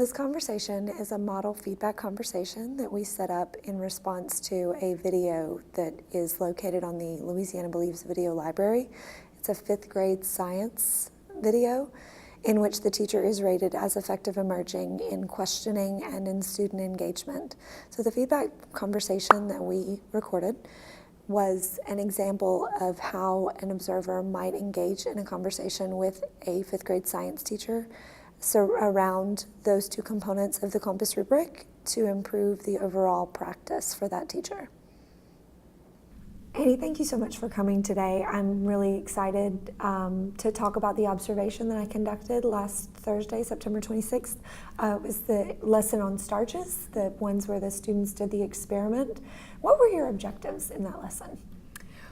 this conversation is a model feedback conversation that we set up in response to a video that is located on the Louisiana Believes video library. It's a 5th grade science video in which the teacher is rated as effective emerging in questioning and in student engagement. So the feedback conversation that we recorded was an example of how an observer might engage in a conversation with a 5th grade science teacher around those 2 components of the compass rubric to improve the overall practice for that teacher. Annie, thank you so much for coming today. I'm really excited to talk about the observation that I conducted last Thursday, September 26th. It was the lesson on starches, the ones where the students did the experiment. What were your objectives in that lesson?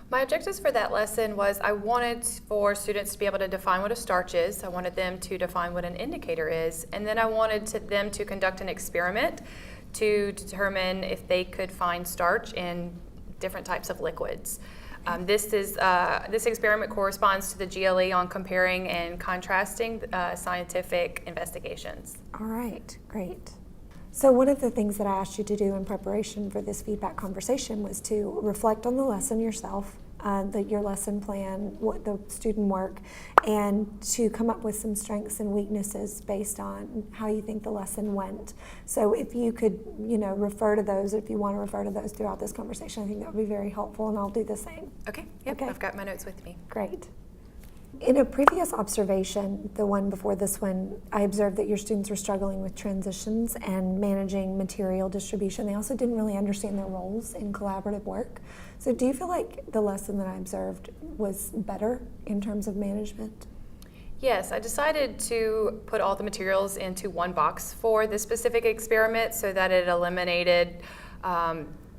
My objectives for that lesson was I wanted for students to be able to define what a starch is. I wanted them to define what an indicator is. And then I wanted them to conduct an experiment to determine if they could find starch in different types of liquids. This experiment corresponds to the GLE on comparing and contrasting scientific investigations. All right, great. So one of the things that I asked you to do in preparation for this feedback conversation was to reflect on the lesson yourself, your lesson plan, what the student work, and to come up with some strengths and weaknesses based on how you think the lesson went. So if you could, refer to those, if you want to refer to those throughout this conversation, I think that would be very helpful, and I'll do the same. Okay, yep, okay. I've got my notes with me. Great. In a previous observation, the one before this one, I observed that your students were struggling with transitions and managing material distribution. They also didn't really understand their roles in collaborative work. So do you feel like the lesson that I observed was better in terms of management? Yes, I decided to put all the materials into one box for this specific experiment so that it eliminated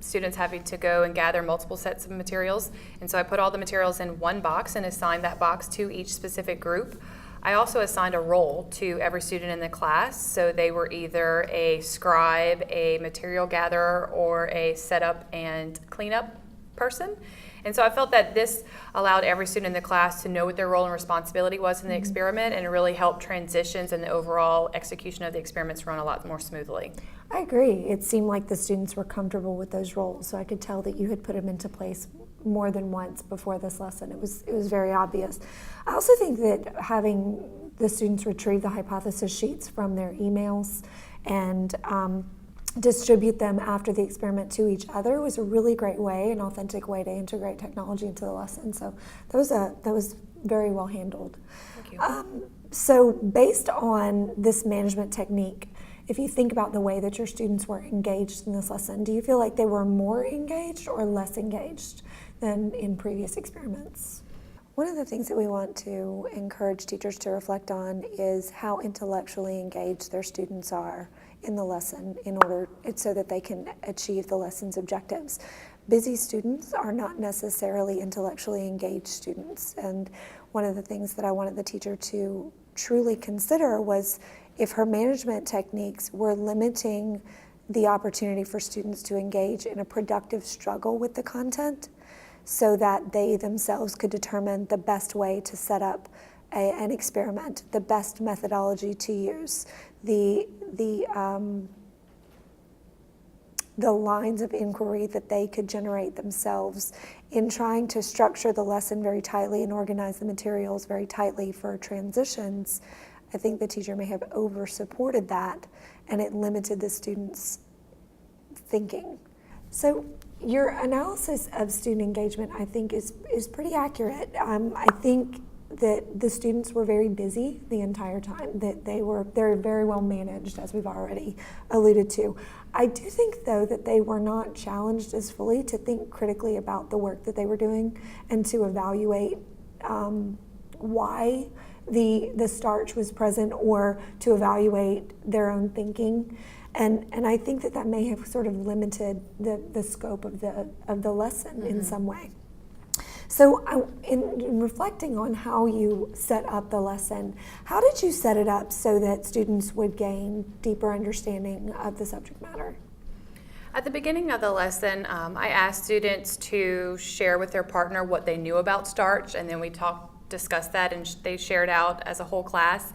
students having to go and gather multiple sets of materials. And so I put all the materials in one box and assigned that box to each specific group. I also assigned a role to every student in the class, so they were either a scribe, a material gatherer, or a setup and cleanup person. And so I felt that this allowed every student in the class to know what their role and responsibility was in the experiment, and it really helped transitions and the overall execution of the experiments run a lot more smoothly. I agree. It seemed like the students were comfortable with those roles, so I could tell that you had put them into place more than once before this lesson. It was very obvious. I also think that having the students retrieve the hypothesis sheets from their emails and distribute them after the experiment to each other was a really great way, an authentic way to integrate technology into the lesson. So that was very well handled. Thank you. So based on this management technique, if you think about the way that your students were engaged in this lesson, do you feel like they were more engaged or less engaged than in previous experiments? One of the things that we want to encourage teachers to reflect on is how intellectually engaged their students are in the lesson so that they can achieve the lesson's objectives. Busy students are not necessarily intellectually engaged students, and one of the things that I wanted the teacher to truly consider was if her management techniques were limiting the opportunity for students to engage in a productive struggle with the content so that they themselves could determine the best way to set up an experiment, the best methodology to use, the lines of inquiry that they could generate themselves in trying to structure the lesson very tightly and organize the materials very tightly for transitions. I think the teacher may have over-supported that, and it limited the students' thinking. So your analysis of student engagement, I think, is pretty accurate. I think that the students were very busy the entire time, that they're very well managed, as we've already alluded to. I do think, though, that they were not challenged as fully to think critically about the work that they were doing and to evaluate why the starch was present, or to evaluate their own thinking. And I think that may have sort of limited the scope of the lesson in some way. So in reflecting on how you set up the lesson, how did you set it up so that students would gain deeper understanding of the subject matter? At the beginning of the lesson, I asked students to share with their partner what they knew about starch, and then we discussed that, and they shared out as a whole class.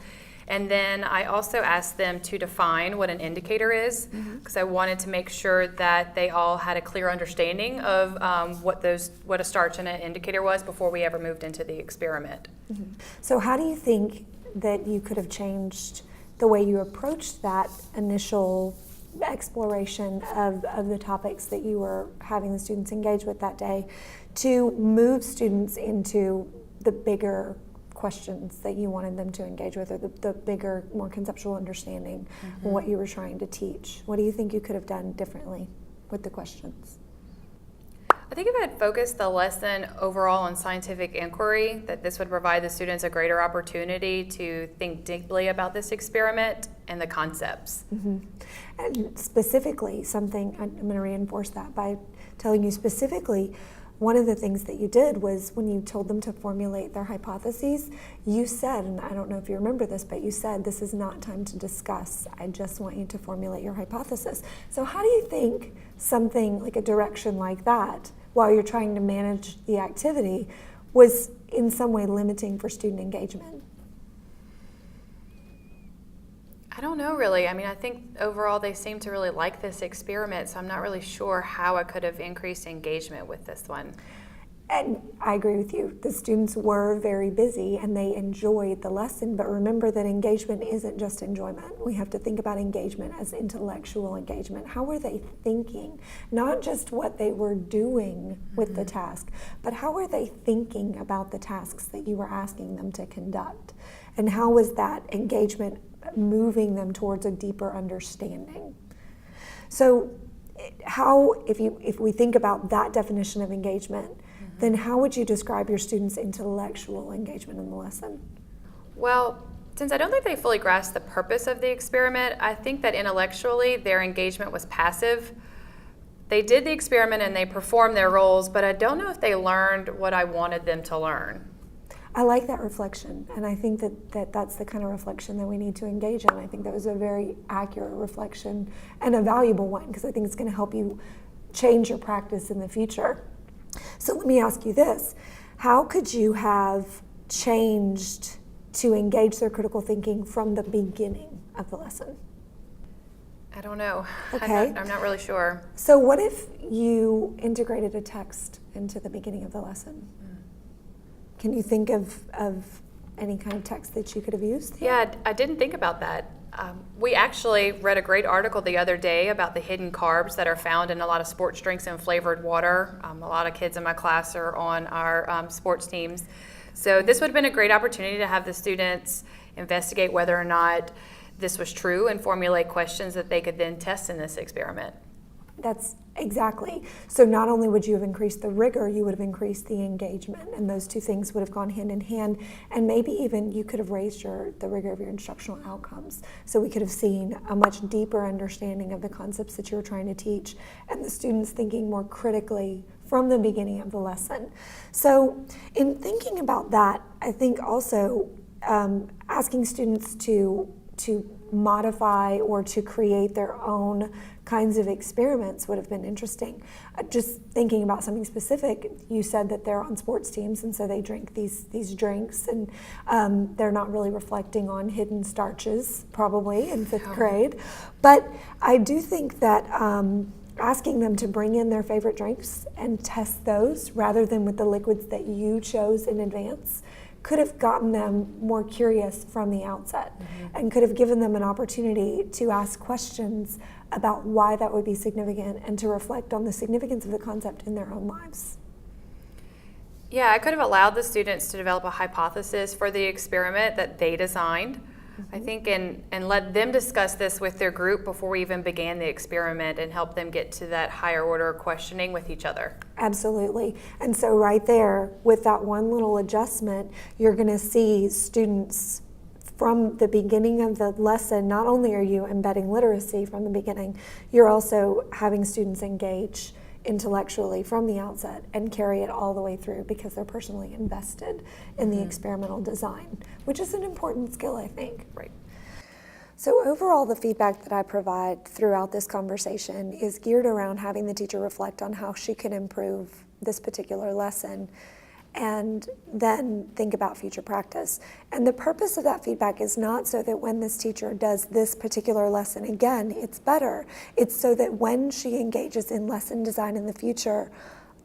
And then I also asked them to define what an indicator is, because I wanted to make sure that they all had a clear understanding of what a starch and an indicator was before we ever moved into the experiment. So how do you think that you could have changed the way you approached that initial exploration of the topics that you were having the students engage with that day to move students into the bigger questions that you wanted them to engage with, or the bigger, more conceptual understanding of what you were trying to teach? What do you think you could have done differently with the questions? I think if I had focused the lesson overall on scientific inquiry, that this would provide the students a greater opportunity to think deeply about this experiment and the concepts. And specifically, something, I'm going to reinforce that by telling you specifically, one of the things that you did was when you told them to formulate their hypotheses, you said, and I don't know if you remember this, but you said, this is not time to discuss. I just want you to formulate your hypothesis. So how do you think something like a direction like that, while you're trying to manage the activity, was in some way limiting for student engagement? I don't know really. I mean, I think overall they seem to really like this experiment, so I'm not really sure how I could have increased engagement with this one. And I agree with you. The students were very busy and they enjoyed the lesson, but remember that engagement isn't just enjoyment. We have to think about engagement as intellectual engagement. How were they thinking? Not just what they were doing with the task, but how were they thinking about the tasks that you were asking them to conduct? And how was that engagement moving them towards a deeper understanding? So how, if we think about that definition of engagement, then how would you describe your students' intellectual engagement in the lesson? Well, since I don't think they fully grasped the purpose of the experiment, I think that intellectually their engagement was passive. They did the experiment and they performed their roles, but I don't know if they learned what I wanted them to learn. I like that reflection, and I think that that's the kind of reflection that we need to engage in. I think that was a very accurate reflection and a valuable one, because I think it's going to help you change your practice in the future. So let me ask you this. How could you have changed to engage their critical thinking from the beginning of the lesson? I don't know. Okay. I'm not really sure. So what if you integrated a text into the beginning of the lesson? Can you think of any kind of text that you could have used? Yeah, I didn't think about that. We actually read a great article the other day about the hidden carbs that are found in a lot of sports drinks and flavored water. A lot of kids in my class are on our sports teams. So this would have been a great opportunity to have the students investigate whether or not this was true and formulate questions that they could then test in this experiment. That's exactly. So not only would you have increased the rigor, you would have increased the engagement, and those two things would have gone hand in hand, and maybe even you could have raised the rigor of your instructional outcomes. So we could have seen a much deeper understanding of the concepts that you were trying to teach, and the students thinking more critically from the beginning of the lesson. So in thinking about that, I think also asking students to modify or to create their own kinds of experiments would have been interesting. Just thinking about something specific, you said that they're on sports teams and so they drink these drinks, and they're not really reflecting on hidden starches probably in fifth grade. But I do think that asking them to bring in their favorite drinks and test those rather than with the liquids that you chose in advance could have gotten them more curious from the outset, and could have given them an opportunity to ask questions about why that would be significant and to reflect on the significance of the concept in their own lives. Yeah, I could have allowed the students to develop a hypothesis for the experiment that they designed, I think, and let them discuss this with their group before we even began the experiment, and help them get to that higher order questioning with each other. Absolutely. And so right there, with that one little adjustment, you're going to see students from the beginning of the lesson. Not only are you embedding literacy from the beginning, you're also having students engage intellectually from the outset and carry it all the way through because they're personally invested in the experimental design, which is an important skill, I think. Right. So overall, the feedback that I provide throughout this conversation is geared around having the teacher reflect on how she can improve this particular lesson and then think about future practice. And the purpose of that feedback is not so that when this teacher does this particular lesson again, it's better. It's so that when she engages in lesson design in the future,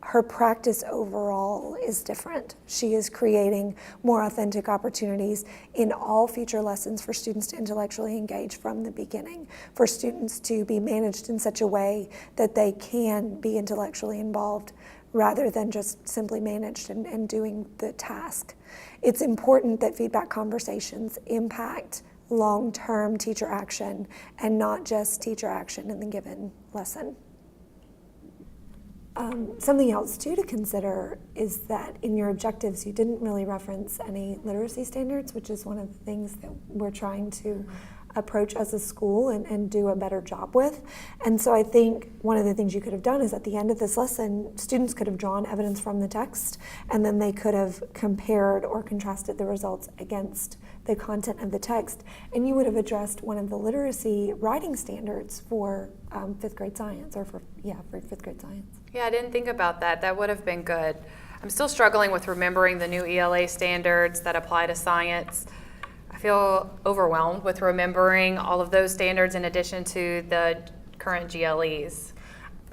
her practice overall is different. She is creating more authentic opportunities in all future lessons for students to intellectually engage from the beginning, for students to be managed in such a way that they can be intellectually involved rather than just simply managed and doing the task. It's important that feedback conversations impact long-term teacher action and not just teacher action in the given lesson. Something else too to consider is that in your objectives you didn't really reference any literacy standards, which is one of the things that we're trying to approach as a school and do a better job with. And so I think one of the things you could have done is at the end of this lesson, students could have drawn evidence from the text, and then they could have compared or contrasted the results against the content of the text, and you would have addressed one of the literacy writing standards for fifth grade science, or for fifth grade science. Yeah, I didn't think about that. That would have been good. I'm still struggling with remembering the new ELA standards that apply to science. I feel overwhelmed with remembering all of those standards in addition to the current GLEs.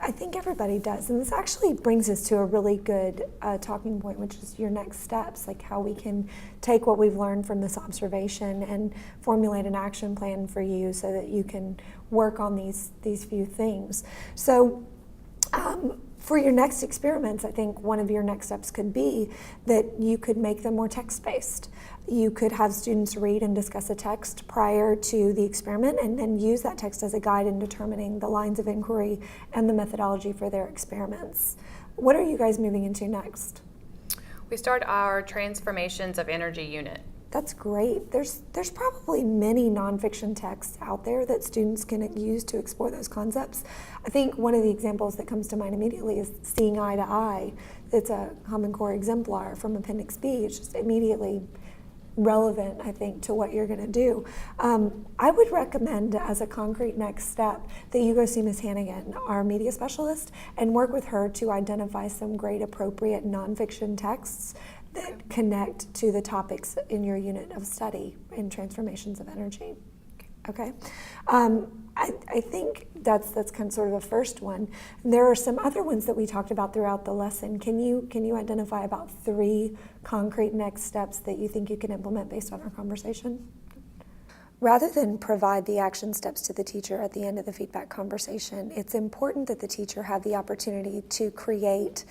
I think everybody does, and this actually brings us to a really good talking point, which is your next steps, like how we can take what we've learned from this observation and formulate an action plan for you so that you can work on these few things. So for your next experiments, I think one of your next steps could be that you could make them more text-based. You could have students read and discuss a text prior to the experiment and then use that text as a guide in determining the lines of inquiry and the methodology for their experiments. What are you guys moving into next? We start our transformations of energy unit. That's great. There's probably many nonfiction texts out there that students can use to explore those concepts. I think one of the examples that comes to mind immediately is Seeing Eye to Eye. It's a Common Core exemplar from Appendix B. It's just immediately relevant, I think, to what you're going to do. I would recommend as a concrete next step that you go see Ms. Hannigan, our media specialist, and work with her to identify some great appropriate nonfiction texts that connect to the topics in your unit of study in transformations of energy. Okay, I think that's kind of sort of a first one. There are some other ones that we talked about throughout the lesson. Can you identify about 3 concrete next steps that you think you can implement based on our conversation? Rather than provide the action steps to the teacher at the end of the feedback conversation, it's important that the teacher have the opportunity to create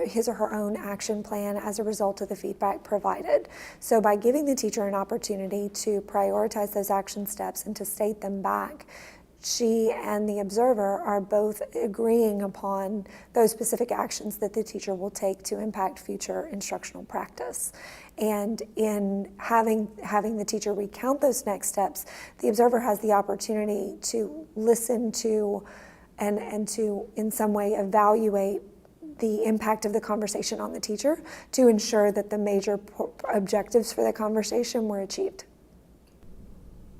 his or her own action plan as a result of the feedback provided. So by giving the teacher an opportunity to prioritize those action steps and to state them back, she and the observer are both agreeing upon those specific actions that the teacher will take to impact future instructional practice. And in having the teacher recount those next steps, the observer has the opportunity to listen to and to in some way evaluate the impact of the conversation on the teacher to ensure that the major objectives for the conversation were achieved.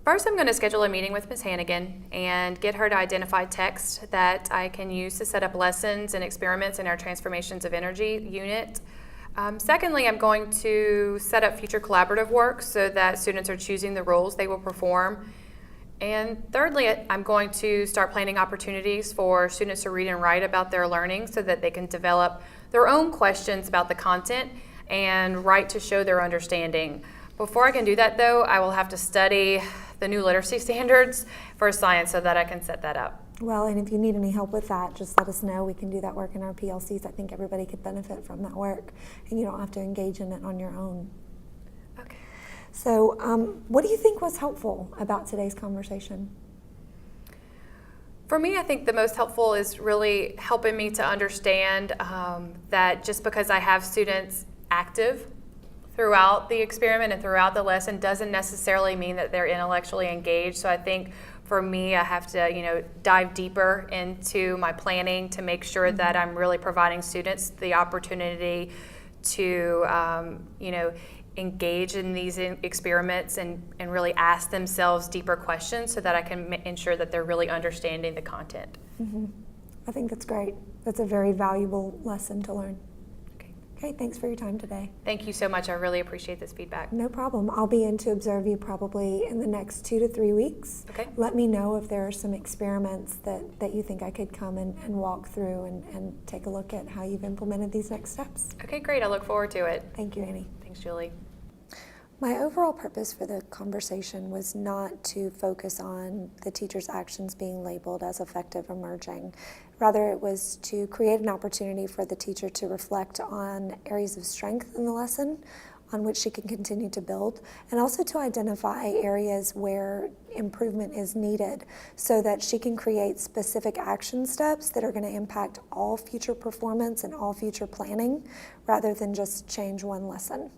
First, I'm going to schedule a meeting with Ms. Hannigan and get her to identify text that I can use to set up lessons and experiments in our Transformations of Energy unit. Secondly, I'm going to set up future collaborative work so that students are choosing the roles they will perform. And thirdly, I'm going to start planning opportunities for students to read and write about their learning so that they can develop their own questions about the content and write to show their understanding. Before I can do that, though, I will have to study the new literacy standards for science so that I can set that up. Well, and if you need any help with that, just let us know. We can do that work in our PLCs. I think everybody could benefit from that work, and you don't have to engage in it on your own. Okay. So what do you think was helpful about today's conversation? For me, I think the most helpful is really helping me to understand that just because I have students active throughout the experiment and throughout the lesson doesn't necessarily mean that they're intellectually engaged. So I think for me, I have to, dive deeper into my planning to make sure that I'm really providing students the opportunity to, engage in these experiments and really ask themselves deeper questions so that I can ensure that they're really understanding the content. Mm-hmm. I think that's great. That's a very valuable lesson to learn. Okay. Okay, thanks for your time today. Thank you so much. I really appreciate this feedback. No problem. I'll be in to observe you probably in the next 2 to 3 weeks. Okay. Let me know if there are some experiments that you think I could come and walk through and take a look at how you've implemented these next steps. Okay, great. I look forward to it. Thank you, Annie. Thanks, Julie. My overall purpose for the conversation was not to focus on the teacher's actions being labeled as effective emerging. Rather, it was to create an opportunity for the teacher to reflect on areas of strength in the lesson on which she can continue to build, and also to identify areas where improvement is needed so that she can create specific action steps that are going to impact all future performance and all future planning rather than just change one lesson.